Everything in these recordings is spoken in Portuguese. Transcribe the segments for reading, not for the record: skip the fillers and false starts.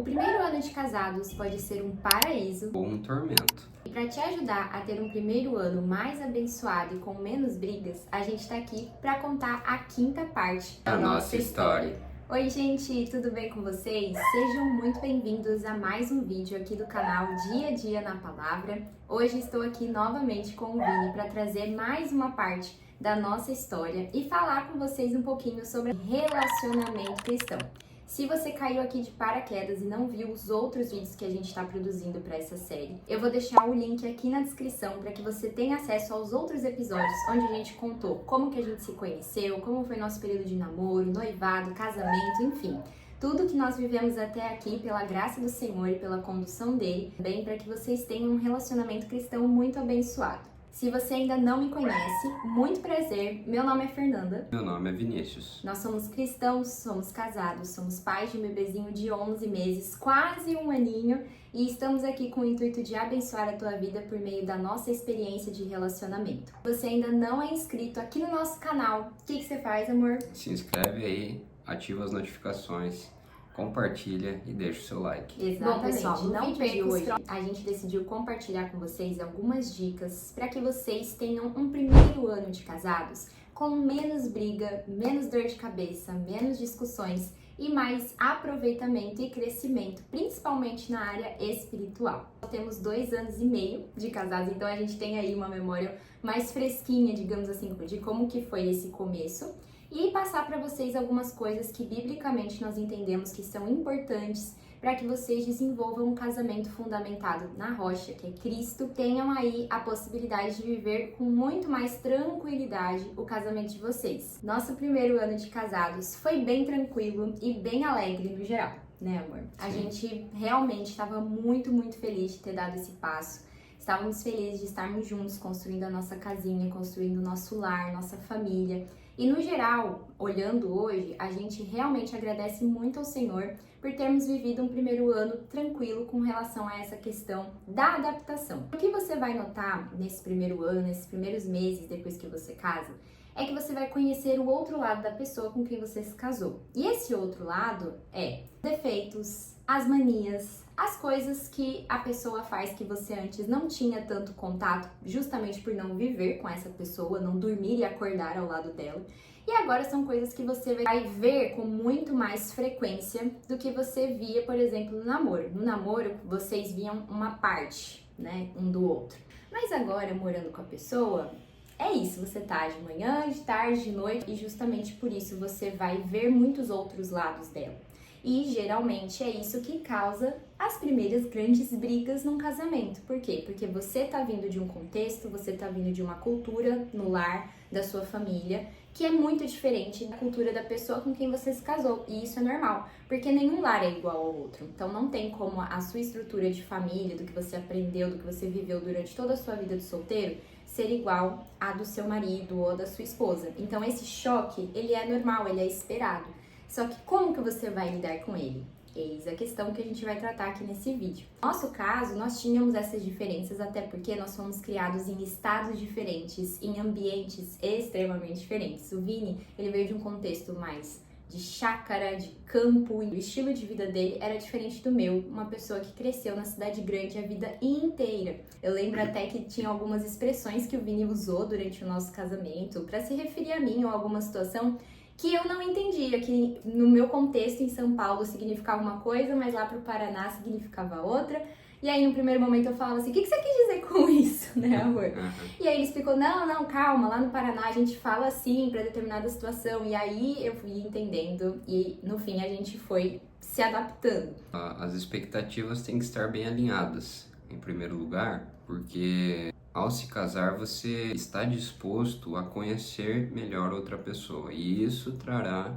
O primeiro ano de casados pode ser um paraíso ou um tormento. e para te ajudar a ter um primeiro ano mais abençoado e com menos brigas, a gente está aqui para contar a quinta parte da nossa história. Oi gente, tudo bem com vocês? Sejam muito bem-vindos a mais um vídeo aqui do canal Dia a Dia na Palavra. Hoje estou aqui novamente com o Vini para trazer mais uma parte da nossa história e falar com vocês um pouquinho sobre relacionamento cristão. Se você caiu aqui de paraquedas e não viu os outros vídeos que a gente está produzindo para essa série, eu vou deixar o link aqui na descrição para que você tenha acesso aos outros episódios onde a gente contou como que a gente se conheceu, como foi nosso período de namoro, noivado, casamento, enfim. Tudo que nós vivemos até aqui pela graça do Senhor e pela condução dele, bem para que vocês tenham um relacionamento cristão muito abençoado. Se você ainda não me conhece, muito prazer, meu nome é Fernanda. Meu nome é Vinícius. Nós somos cristãos, somos casados, somos pais de um bebezinho de 11 meses, quase um aninho, e estamos aqui com o intuito de abençoar a tua vida por meio da nossa experiência de relacionamento. Se você ainda não é inscrito aqui no nosso canal, o que você faz, amor? Se inscreve aí, ativa as notificações, compartilha e deixa o seu like. Exatamente. Bom, pessoal, no vídeo de hoje a gente decidiu compartilhar com vocês algumas dicas para que vocês tenham um primeiro ano de casados com menos briga, menos dor de cabeça, menos discussões e mais aproveitamento e crescimento, principalmente na área espiritual. Temos 2 anos e meio de casados, então a gente tem aí uma memória mais fresquinha, digamos assim, de como que foi esse começo. E passar para vocês algumas coisas que biblicamente nós entendemos que são importantes para que vocês desenvolvam um casamento fundamentado na rocha, que é Cristo, tenham aí a possibilidade de viver com muito mais tranquilidade o casamento de vocês. Nosso primeiro ano de casados foi bem tranquilo e bem alegre no geral, né, amor? A gente realmente estava muito feliz de ter dado esse passo. Estávamos felizes de estarmos juntos, construindo a nossa casinha, construindo o nosso lar, nossa família. E no geral, olhando hoje, a gente realmente agradece muito ao Senhor por termos vivido um primeiro ano tranquilo com relação a essa questão da adaptação. O que você vai notar nesse primeiro ano, nesses primeiros meses depois que você casa, é que você vai conhecer o outro lado da pessoa com quem você se casou. E esse outro lado é defeitos, as manias, as coisas que a pessoa faz que você antes não tinha tanto contato, justamente por não viver com essa pessoa, não dormir e acordar ao lado dela. E agora são coisas que você vai ver com muito mais frequência do que você via, por exemplo, no namoro. No namoro, vocês viam uma parte, né, um do outro. Mas agora, morando com a pessoa, é isso, você tá de manhã, de tarde, de noite, e justamente por isso você vai ver muitos outros lados dela. E geralmente é isso que causa as primeiras grandes brigas num casamento. Por quê? Porque você tá vindo de um contexto, você tá vindo de uma cultura no lar da sua família que é muito diferente da cultura da pessoa com quem você se casou. E isso é normal, porque nenhum lar é igual ao outro. Então não tem como a sua estrutura de família, do que você aprendeu, do que você viveu durante toda a sua vida de solteiro, ser igual à do seu marido ou da sua esposa. Então esse choque, ele é normal, ele é esperado. Só que como que você vai lidar com ele? Eis a questão que a gente vai tratar aqui nesse vídeo. No nosso caso, nós tínhamos essas diferenças, até porque nós fomos criados em estados diferentes, em ambientes extremamente diferentes. O Vini, ele veio de um contexto mais de chácara, de campo, e o estilo de vida dele era diferente do meu, uma pessoa que cresceu na cidade grande a vida inteira. Eu lembro até que tinha algumas expressões que o Vini usou durante o nosso casamento para se referir a mim ou a alguma situação que eu não entendia, que no meu contexto em São Paulo significava uma coisa, mas lá pro Paraná significava outra. E aí no primeiro momento eu falava assim, o que você quis dizer com isso, né, amor? E aí ele explicou, não, calma, lá no Paraná a gente fala assim pra determinada situação. E aí eu fui entendendo e no fim a gente foi se adaptando. As expectativas têm que estar bem alinhadas, em primeiro lugar, porque ao se casar, você está disposto a conhecer melhor outra pessoa e isso trará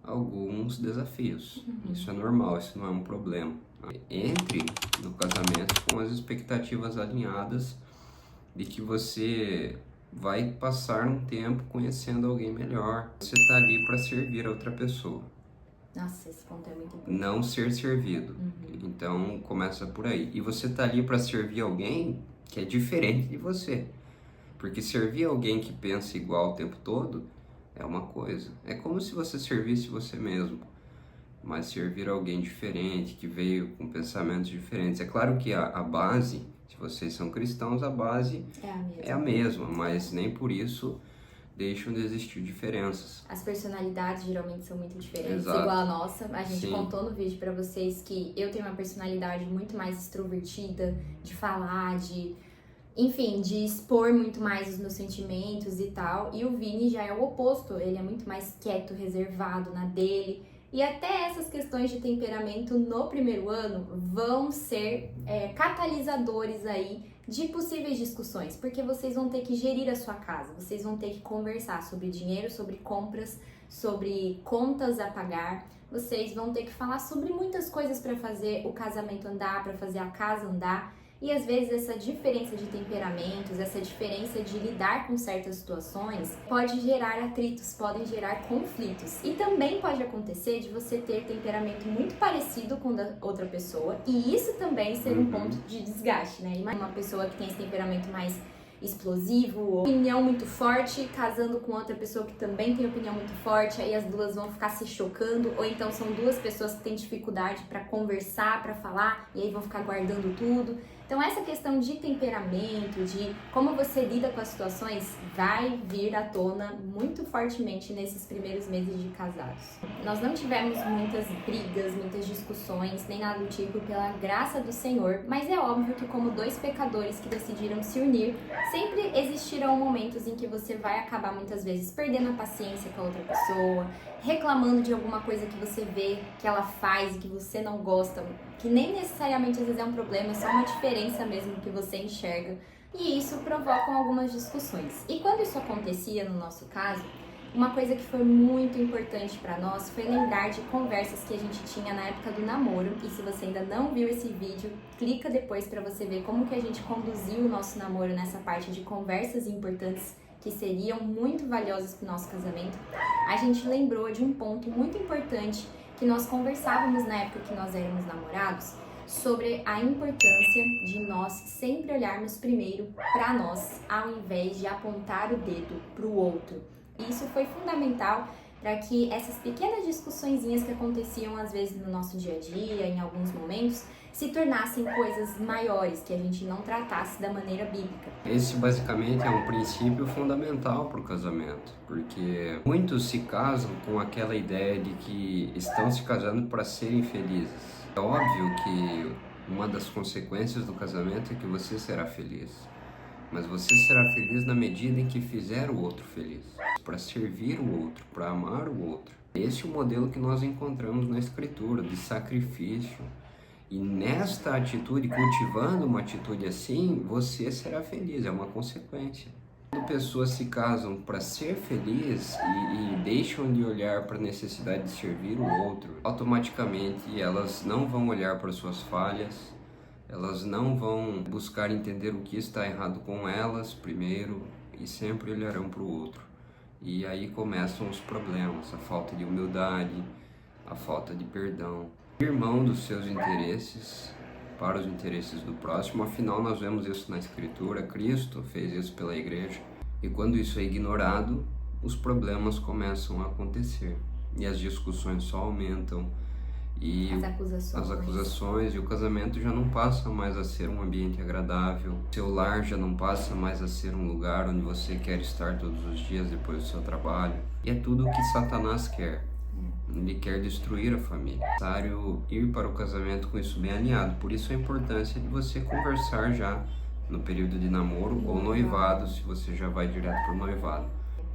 alguns desafios. Isso é normal, isso não é um problema. Entre no casamento com as expectativas alinhadas de que você vai passar um tempo conhecendo alguém melhor. Você está ali para servir a outra pessoa. Nossa, esse ponto é muito importante. Não ser servido. Então, começa por aí. E você está ali para servir alguém que é diferente de você. Porque servir alguém que pensa igual o tempo todo é uma coisa. É como se você servisse você mesmo. mas servir alguém diferente, que veio com pensamentos diferentes. É claro que a base, se vocês são cristãos, a base é a mesma, mas nem por isso deixam de existir diferenças. As personalidades geralmente são muito diferentes, Exato. igual a nossa. A gente Sim. contou no vídeo pra vocês que eu tenho uma personalidade muito mais extrovertida, de falar, enfim, de expor muito mais os meus sentimentos e tal. E o Vini já é o oposto, ele é muito mais quieto, reservado na dele. E até essas questões de temperamento no primeiro ano vão ser catalisadores aí de possíveis discussões, porque vocês vão ter que gerir a sua casa, vocês vão ter que conversar sobre dinheiro, sobre compras, sobre contas a pagar, vocês vão ter que falar sobre muitas coisas para fazer o casamento andar, para fazer a casa andar. E às vezes essa diferença de temperamentos, essa diferença de lidar com certas situações pode gerar atritos, podem gerar conflitos. E também pode acontecer de você ter temperamento muito parecido com o da outra pessoa e isso também ser um ponto de desgaste, né? Uma pessoa que tem esse temperamento mais explosivo, ou opinião muito forte, casando com outra pessoa que também tem opinião muito forte, aí as duas vão ficar se chocando, ou então são duas pessoas que têm dificuldade para conversar, para falar, e aí vão ficar guardando tudo. Então essa questão de temperamento, de como você lida com as situações, vai vir à tona muito fortemente nesses primeiros meses de casados. Nós não tivemos muitas brigas, muitas discussões, nem nada do tipo, pela graça do Senhor, mas é óbvio que como dois pecadores que decidiram se unir, sempre existirão momentos em que você vai acabar muitas vezes perdendo a paciência com a outra pessoa, reclamando de alguma coisa que você vê que ela faz e que você não gosta, que nem necessariamente às vezes é um problema, é só uma diferença mesmo que você enxerga. E isso provoca algumas discussões. E quando isso acontecia no nosso caso, uma coisa que foi muito importante para nós foi lembrar de conversas que a gente tinha na época do namoro. E se você ainda não viu esse vídeo, clica depois para você ver como que a gente conduziu o nosso namoro nessa parte de conversas importantes que seriam muito valiosas para o nosso casamento. A gente lembrou de um ponto muito importante que nós conversávamos na época que nós éramos namorados, sobre a importância de nós sempre olharmos primeiro para nós, ao invés de apontar o dedo para o outro. E isso foi fundamental para que essas pequenas discussõezinhas que aconteciam às vezes no nosso dia a dia, em alguns momentos, se tornassem coisas maiores, que a gente não tratasse da maneira bíblica. Esse basicamente é um princípio fundamental para o casamento, porque muitos se casam com aquela ideia de que estão se casando para serem felizes. É óbvio que uma das consequências do casamento é que você será feliz, mas você será feliz na medida em que fizer o outro feliz, para servir o outro, para amar o outro. Esse é o modelo que nós encontramos na Escritura, de sacrifício. E nesta atitude, cultivando uma atitude assim, você será feliz, é uma consequência. Quando pessoas se casam para ser feliz e deixam de olhar para a necessidade de servir o outro, automaticamente elas não vão olhar para suas falhas, elas não vão buscar entender o que está errado com elas primeiro e sempre olharão para o outro. E aí começam os problemas, a falta de humildade, a falta de perdão. Abrir mão dos seus interesses para os interesses do próximo, afinal nós vemos isso na Escritura, Cristo fez isso pela igreja. E quando isso é ignorado, os problemas começam a acontecer e as discussões só aumentam. E as acusações, e o casamento já não passa mais a ser um ambiente agradável, seu lar já não passa mais a ser um lugar onde você quer estar todos os dias depois do seu trabalho. E é tudo o que Satanás quer. Ele quer destruir a família. É necessário ir para o casamento com isso bem alinhado. Por isso a importância de você conversar já no período de namoro ou noivado, se você já vai direto para o noivado.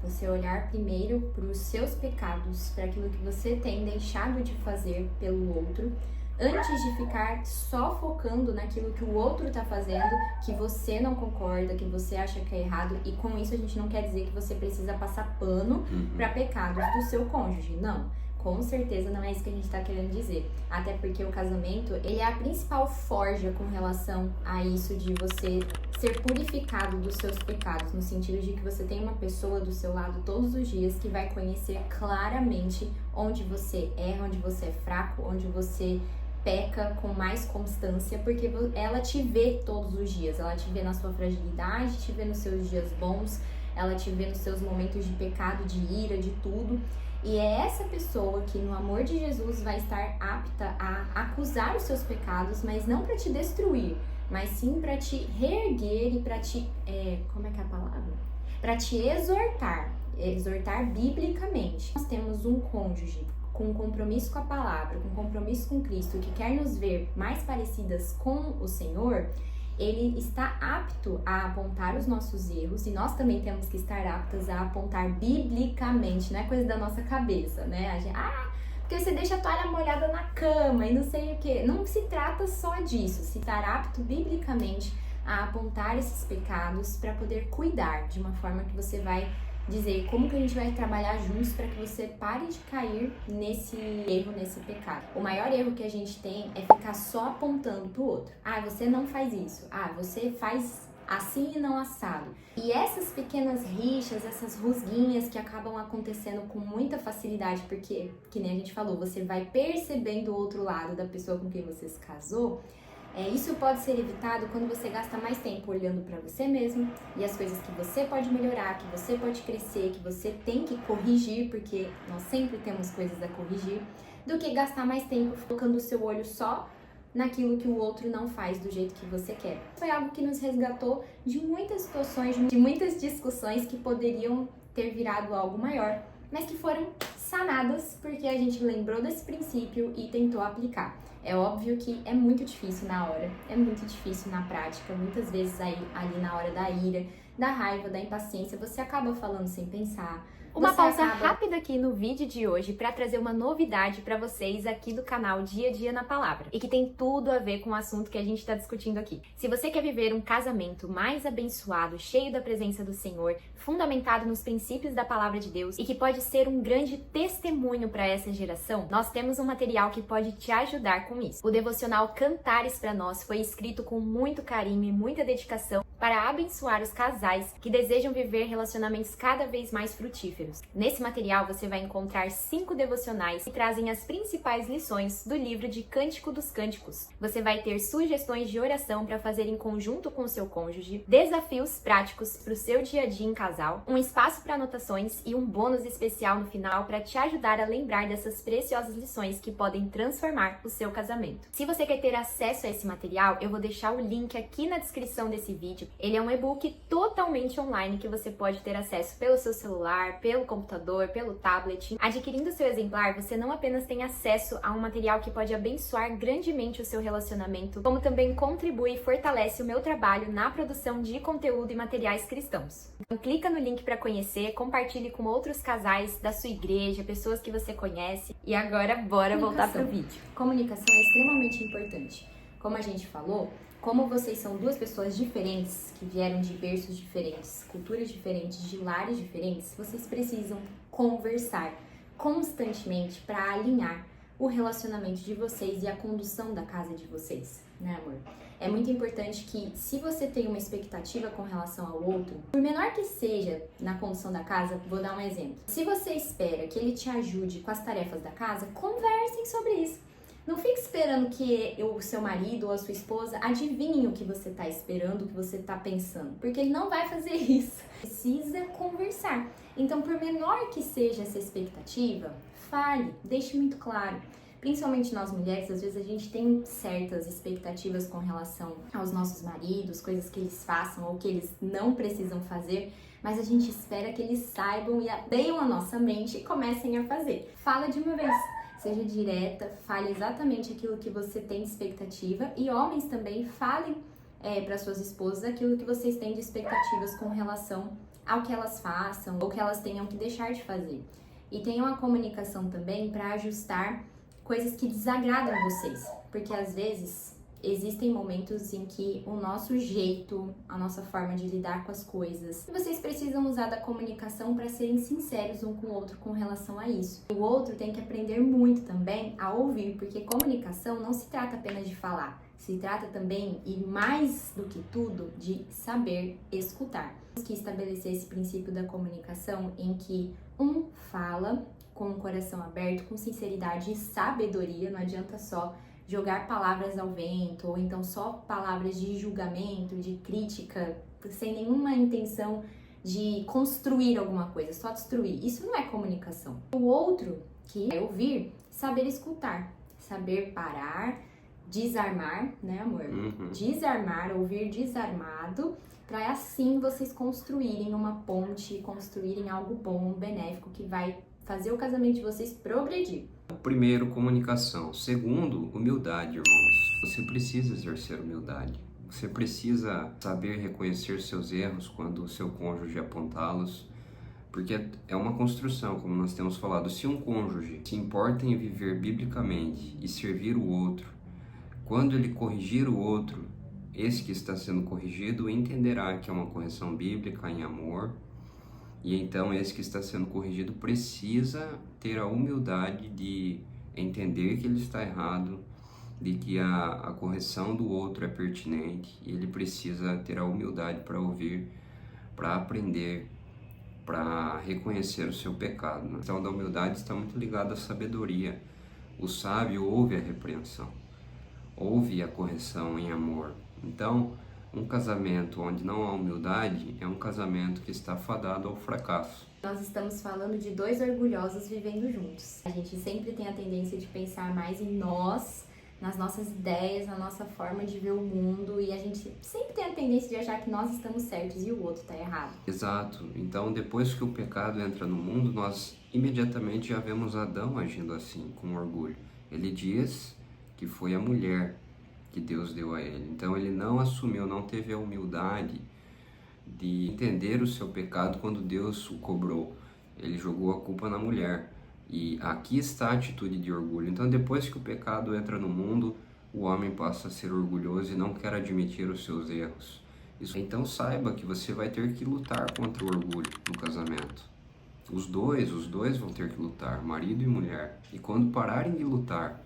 Você olhar primeiro para os seus pecados, para aquilo que você tem deixado de fazer pelo outro, antes de ficar só focando naquilo que o outro está fazendo, que você não concorda, que você acha que é errado. E com isso a gente não quer dizer que você precisa passar pano para pecados do seu cônjuge, não. Com certeza não é isso que a gente está querendo dizer. Até porque o casamento, ele é a principal forja com relação a isso de você ser purificado dos seus pecados, no sentido de que você tem uma pessoa do seu lado todos os dias que vai conhecer claramente onde você erra, onde você é fraco, onde você peca com mais constância, porque ela te vê todos os dias, ela te vê na sua fragilidade, te vê nos seus dias bons, ela te vê nos seus momentos de pecado, de ira, de tudo. E é essa pessoa que, no amor de Jesus, vai estar apta a acusar os seus pecados, mas não para te destruir, mas sim para te reerguer e para te... como é que é a palavra? Para te exortar biblicamente. Nós temos um cônjuge com compromisso com a palavra, com compromisso com Cristo, que quer nos ver mais parecidas com o Senhor. Ele está apto a apontar os nossos erros, e nós também temos que estar aptas a apontar biblicamente, não é coisa da nossa cabeça, né? A gente, porque você deixa a toalha molhada na cama e não sei o que. Não se trata só disso, se estar apto biblicamente a apontar esses pecados para poder cuidar de uma forma que você vai dizer como que a gente vai trabalhar juntos para que você pare de cair nesse erro, nesse pecado. O maior erro que a gente tem é ficar só apontando pro outro. Você não faz isso. Você faz assim e não assado. E essas pequenas rixas, essas rusguinhas que acabam acontecendo com muita facilidade, porque, que nem a gente falou, você vai percebendo o outro lado da pessoa com quem você se casou. Isso pode ser evitado quando você gasta mais tempo olhando para você mesmo e as coisas que você pode melhorar, que você pode crescer, que você tem que corrigir, porque nós sempre temos coisas a corrigir, do que gastar mais tempo focando o seu olho só naquilo que o outro não faz do jeito que você quer. Foi algo que nos resgatou de muitas situações, de muitas discussões que poderiam ter virado algo maior, mas que foram sanadas porque a gente lembrou desse princípio e tentou aplicar. É óbvio que é muito difícil na hora, é muito difícil na prática, muitas vezes ali na hora da ira, da raiva, da impaciência, você acaba falando sem pensar. Uma pausa rápida aqui no vídeo de hoje para trazer uma novidade para vocês aqui do canal Dia a Dia na Palavra e que tem tudo a ver com o assunto que a gente está discutindo aqui. Se você quer viver um casamento mais abençoado, cheio da presença do Senhor, fundamentado nos princípios da Palavra de Deus e que pode ser um grande testemunho para essa geração, nós temos um material que pode te ajudar com isso. O devocional Cantares para Nós foi escrito com muito carinho e muita dedicação para abençoar os casais que desejam viver relacionamentos cada vez mais frutíferos. Nesse material você vai encontrar 5 devocionais que trazem as principais lições do livro de Cântico dos Cânticos. Você vai ter sugestões de oração para fazer em conjunto com o seu cônjuge, desafios práticos para o seu dia a dia em casal, um espaço para anotações e um bônus especial no final para te ajudar a lembrar dessas preciosas lições que podem transformar o seu casamento. Se você quer ter acesso a esse material, eu vou deixar o link aqui na descrição desse vídeo. Ele é um e-book totalmente online que você pode ter acesso pelo seu celular, pelo computador, pelo tablet. Adquirindo seu exemplar, você não apenas tem acesso a um material que pode abençoar grandemente o seu relacionamento, como também contribui e fortalece o meu trabalho na produção de conteúdo e materiais cristãos. Então, clica no link para conhecer, compartilhe com outros casais da sua igreja, pessoas que você conhece. E agora, bora voltar pro vídeo. Comunicação é extremamente importante. Como a gente falou, como vocês são duas pessoas diferentes, que vieram de berços diferentes, culturas diferentes, de lares diferentes, vocês precisam conversar constantemente para alinhar o relacionamento de vocês e a condução da casa de vocês, né, amor? É muito importante que, se você tem uma expectativa com relação ao outro, por menor que seja na condução da casa, vou dar um exemplo. Se você espera que ele te ajude com as tarefas da casa, conversem sobre isso. Não fique esperando que o seu marido ou a sua esposa adivinhe o que você está esperando, o que você está pensando, porque ele não vai fazer isso. Precisa conversar. Então, por menor que seja essa expectativa, fale, deixe muito claro. Principalmente nós mulheres, às vezes a gente tem certas expectativas com relação aos nossos maridos, coisas que eles façam ou que eles não precisam fazer, mas a gente espera que eles saibam e abreiam a nossa mente e comecem a fazer. Fala de uma vez. Seja direta, fale exatamente aquilo que você tem de expectativa, e homens também falem para suas esposas aquilo que vocês têm de expectativas com relação ao que elas façam ou que elas tenham que deixar de fazer. E tenham a comunicação também para ajustar coisas que desagradam vocês, porque às vezes existem momentos em que o nosso jeito, a nossa forma de lidar com as coisas, vocês precisam usar da comunicação para serem sinceros um com o outro com relação a isso. O outro tem que aprender muito também a ouvir, porque comunicação não se trata apenas de falar, se trata também, e mais do que tudo, de saber escutar. Temos que estabelecer esse princípio da comunicação em que um fala com o coração aberto, com sinceridade e sabedoria, não adianta só jogar palavras ao vento, ou então só palavras de julgamento, de crítica, sem nenhuma intenção de construir alguma coisa, só destruir. Isso não é comunicação. O outro, que é ouvir, saber escutar, saber parar, desarmar, né, amor? Desarmar, ouvir desarmado, para assim vocês construírem uma ponte, construírem algo bom, benéfico, que vai fazer o casamento de vocês progredir. Primeiro, comunicação. Segundo, humildade, irmãos. Você precisa exercer humildade. Você precisa saber reconhecer seus erros quando o seu cônjuge apontá-los, porque é uma construção, como nós temos falado. Se um cônjuge se importa em viver biblicamente e servir o outro, quando ele corrigir o outro, esse que está sendo corrigido entenderá que é uma correção bíblica em amor, e então esse que está sendo corrigido precisa ter a humildade de entender que ele está errado, de que a correção do outro é pertinente, e ele precisa ter a humildade para ouvir, para aprender, para reconhecer o seu pecado. A questão da humildade está muito ligada à sabedoria. O sábio ouve a repreensão, ouve a correção em amor. Então, um casamento onde não há humildade é um casamento que está fadado ao fracasso. Nós estamos falando de dois orgulhosos vivendo juntos. A gente sempre tem a tendência de pensar mais em nós, nas nossas ideias, na nossa forma de ver o mundo, e a gente sempre tem a tendência de achar que nós estamos certos e o outro está errado. Exato. Então, depois que o pecado entra no mundo, nós imediatamente já vemos Adão agindo assim, com orgulho. Ele diz que foi a mulher que Deus deu a ele. Então, ele não assumiu, não teve a humildade de entender o seu pecado quando Deus o cobrou. Ele jogou a culpa na mulher. E aqui está a atitude de orgulho. Então, depois que o pecado entra no mundo, o homem passa a ser orgulhoso e não quer admitir os seus erros. Então, saiba que você vai ter que lutar contra o orgulho no casamento. Os dois vão ter que lutar, marido e mulher. E quando pararem de lutar,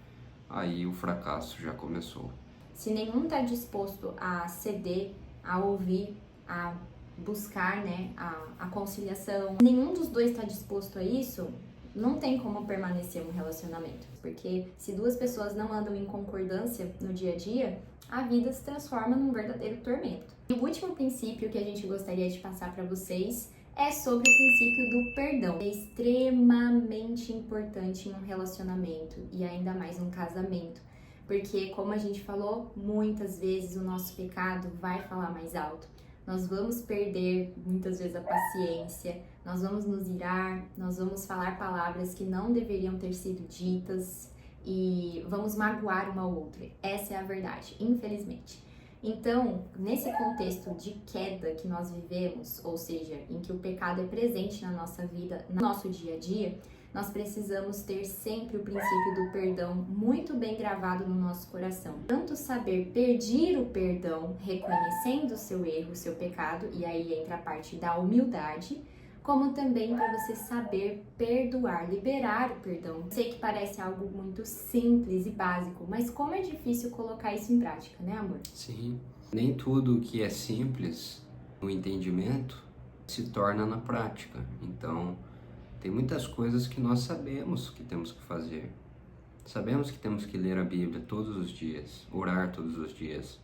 aí o fracasso já começou. Se nenhum está disposto a ceder, a ouvir, a buscar, né, a conciliação, nenhum dos dois está disposto a isso, não tem como permanecer um relacionamento. Porque se duas pessoas não andam em concordância no dia a dia, a vida se transforma num verdadeiro tormento. E o último princípio que a gente gostaria de passar para vocês é sobre o princípio do perdão. É extremamente importante em um relacionamento e ainda mais num casamento. Porque, como a gente falou, muitas vezes o nosso pecado vai falar mais alto. Nós vamos perder muitas vezes a paciência, nós vamos nos irar, nós vamos falar palavras que não deveriam ter sido ditas e vamos magoar uma ao outro. Essa é a verdade, infelizmente. Então, nesse contexto de queda que nós vivemos, ou seja, em que o pecado é presente na nossa vida, no nosso dia a dia, nós precisamos ter sempre o princípio do perdão muito bem gravado no nosso coração. Tanto saber pedir o perdão, reconhecendo o seu erro, o seu pecado, e aí entra a parte da humildade, como também para você saber perdoar, liberar o perdão. Eu sei que parece algo muito simples e básico, mas como é difícil colocar isso em prática, né, amor? Sim. Nem tudo que é simples no entendimento se torna na prática. Então, tem muitas coisas que nós sabemos que temos que fazer. Sabemos que temos que ler a Bíblia todos os dias, orar todos os dias.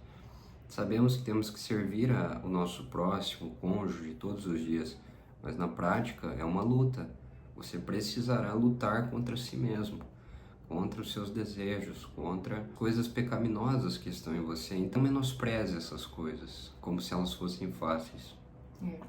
Sabemos que temos que servir o nosso próximo, o cônjuge, todos os dias. Mas na prática é uma luta. Você precisará lutar contra si mesmo, contra os seus desejos, contra coisas pecaminosas que estão em você. Então menospreze essas coisas, como se elas fossem fáceis.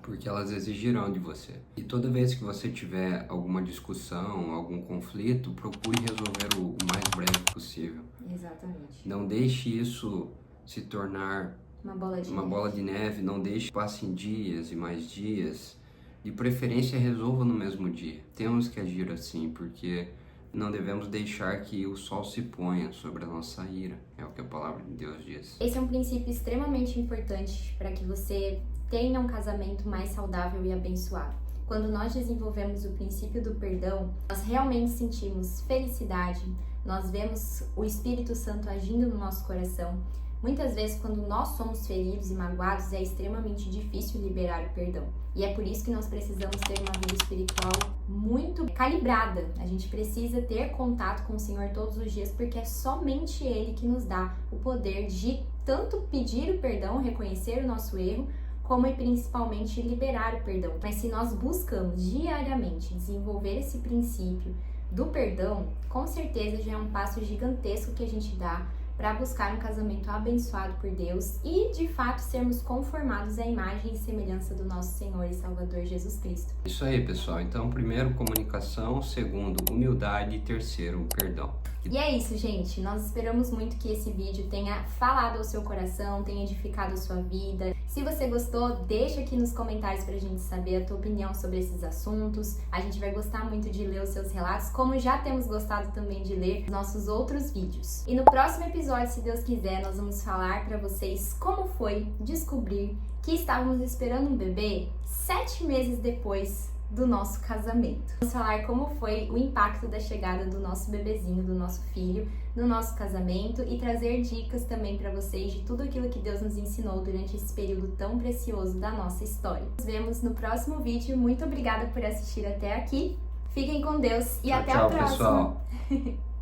Porque elas exigirão de você. E toda vez que você tiver alguma discussão, algum conflito, procure resolver o mais breve possível. Exatamente. Não deixe isso se tornar uma bola de neve. Não deixe que passem dias e mais dias. De preferência, resolva no mesmo dia. Temos que agir assim, porque não devemos deixar que o sol se ponha sobre a nossa ira. É o que a palavra de Deus diz. Esse é um princípio extremamente importante para que você tenha um casamento mais saudável e abençoado. Quando nós desenvolvemos o princípio do perdão, nós realmente sentimos felicidade, nós vemos o Espírito Santo agindo no nosso coração. Muitas vezes, quando nós somos feridos e magoados, é extremamente difícil liberar o perdão. E é por isso que nós precisamos ter uma vida espiritual muito calibrada. A gente precisa ter contato com o Senhor todos os dias, porque é somente Ele que nos dá o poder de tanto pedir o perdão, reconhecer o nosso erro, como e principalmente liberar o perdão. Mas se nós buscamos diariamente desenvolver esse princípio do perdão, com certeza já é um passo gigantesco que a gente dá para buscar um casamento abençoado por Deus e, de fato, sermos conformados à imagem e semelhança do nosso Senhor e Salvador Jesus Cristo. Isso aí, pessoal. Então, primeiro, comunicação. Segundo, humildade. E terceiro, perdão. E é isso, gente. Nós esperamos muito que esse vídeo tenha falado ao seu coração, tenha edificado a sua vida. Se você gostou, deixa aqui nos comentários pra gente saber a tua opinião sobre esses assuntos. A gente vai gostar muito de ler os seus relatos, como já temos gostado também de ler nossos outros vídeos. E no próximo episódio, se Deus quiser, nós vamos falar pra vocês como foi descobrir que estávamos esperando um bebê 7 meses depois do nosso casamento. Vamos falar como foi o impacto da chegada do nosso bebezinho, do nosso filho, no nosso casamento e trazer dicas também para vocês de tudo aquilo que Deus nos ensinou durante esse período tão precioso da nossa história. Nos vemos no próximo vídeo. Muito obrigada por assistir até aqui. Fiquem com Deus e até a próxima. Tchau, pessoal.